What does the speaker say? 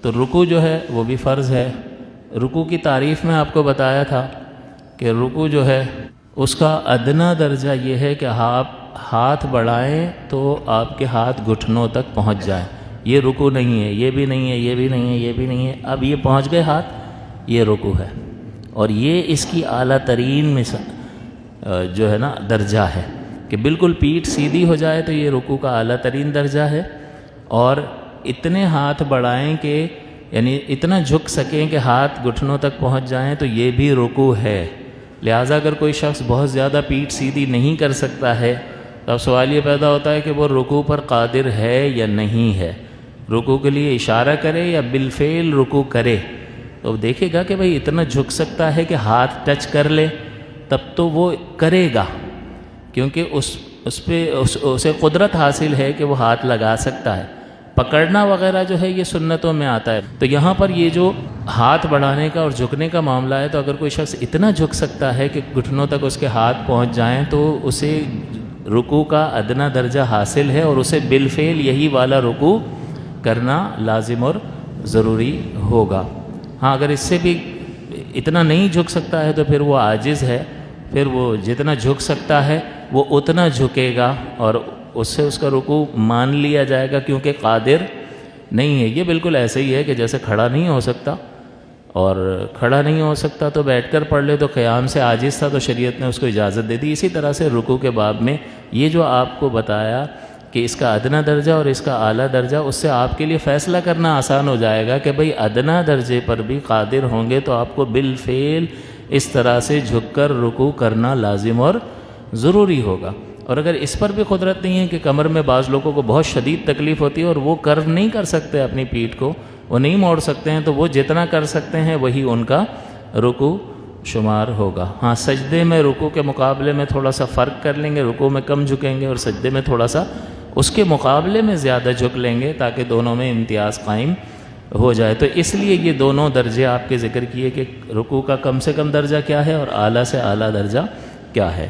تو رکوع جو ہے وہ بھی فرض ہے۔ رکوع کی تعریف میں آپ کو بتایا تھا کہ رکوع جو ہے اس کا ادنا درجہ یہ ہے کہ آپ ہاتھ بڑھائیں تو آپ کے ہاتھ گھٹنوں تک پہنچ جائیں۔ یہ رکوع نہیں ہے، یہ بھی نہیں ہے، یہ بھی نہیں ہے، یہ بھی نہیں ہے، اب یہ پہنچ گئے ہاتھ، یہ رکوع ہے۔ اور یہ اس کی اعلیٰ ترین جو ہے نا درجہ ہے کہ بالکل پیٹھ سیدھی ہو جائے تو یہ رکوع کا اعلیٰ ترین درجہ ہے، اور اتنے ہاتھ بڑھائیں کہ یعنی اتنا جھک سکیں کہ ہاتھ گھٹنوں تک پہنچ جائیں تو یہ بھی رکوع ہے۔ لہٰذا اگر کوئی شخص بہت زیادہ پیٹھ سیدھی نہیں کر سکتا ہے تو اب سوال یہ پیدا ہوتا ہے کہ وہ رکوع پر قادر ہے یا نہیں ہے، رکوع کے لیے اشارہ کرے یا بالفعل رکوع کرے۔ تو دیکھے گا کہ بھئی اتنا جھک سکتا ہے کہ ہاتھ ٹچ کر لے تب تو وہ کرے گا، کیونکہ اسے قدرت حاصل ہے کہ وہ ہاتھ لگا سکتا ہے۔ پکڑنا وغیرہ جو ہے یہ سنتوں میں آتا ہے۔ تو یہاں پر یہ جو ہاتھ بڑھانے کا اور جھکنے کا معاملہ ہے، تو اگر کوئی شخص اتنا جھک سکتا ہے کہ گھٹنوں تک اس کے ہاتھ پہنچ جائیں تو اسے رکوع کا ادنا درجہ حاصل ہے، اور اسے بالفعل یہی والا رکوع کرنا لازم اور ضروری ہوگا۔ ہاں اگر اس سے بھی اتنا نہیں جھک سکتا ہے تو پھر وہ عاجز ہے، پھر وہ جتنا جھک سکتا ہے وہ اتنا جھکے گا اور اس سے اس کا رکوع مان لیا جائے گا، کیونکہ قادر نہیں ہے۔ یہ بالکل ایسے ہی ہے کہ جیسے کھڑا نہیں ہو سکتا، اور کھڑا نہیں ہو سکتا تو بیٹھ کر پڑھ لے، تو قیام سے عاجز تھا تو شریعت نے اس کو اجازت دے دی۔ اسی طرح سے رکوع کے باب میں یہ جو آپ کو بتایا کہ اس کا ادنا درجہ اور اس کا اعلیٰ درجہ، اس سے آپ کے لیے فیصلہ کرنا آسان ہو جائے گا کہ بھئی ادنا درجے پر بھی قادر ہوں گے تو آپ کو بالفعل اس طرح سے جھک کر رکوع کرنا لازم اور ضروری ہوگا۔ اور اگر اس پر بھی قدرت نہیں ہے کہ کمر میں بعض لوگوں کو بہت شدید تکلیف ہوتی ہے اور وہ کرو نہیں کر سکتے، اپنی پیٹھ کو وہ نہیں موڑ سکتے ہیں، تو وہ جتنا کر سکتے ہیں وہی ان کا رکوع شمار ہوگا۔ ہاں سجدے میں رکوع کے مقابلے میں تھوڑا سا فرق کر لیں گے، رکوع میں کم جھکیں گے اور سجدے میں تھوڑا سا اس کے مقابلے میں زیادہ جھک لیں گے تاکہ دونوں میں امتیاز قائم ہو جائے۔ تو اس لیے یہ دونوں درجے آپ کے ذکر کیے کہ رکوع کا کم سے کم درجہ کیا ہے اور اعلیٰ سے اعلیٰ درجہ کیا ہے۔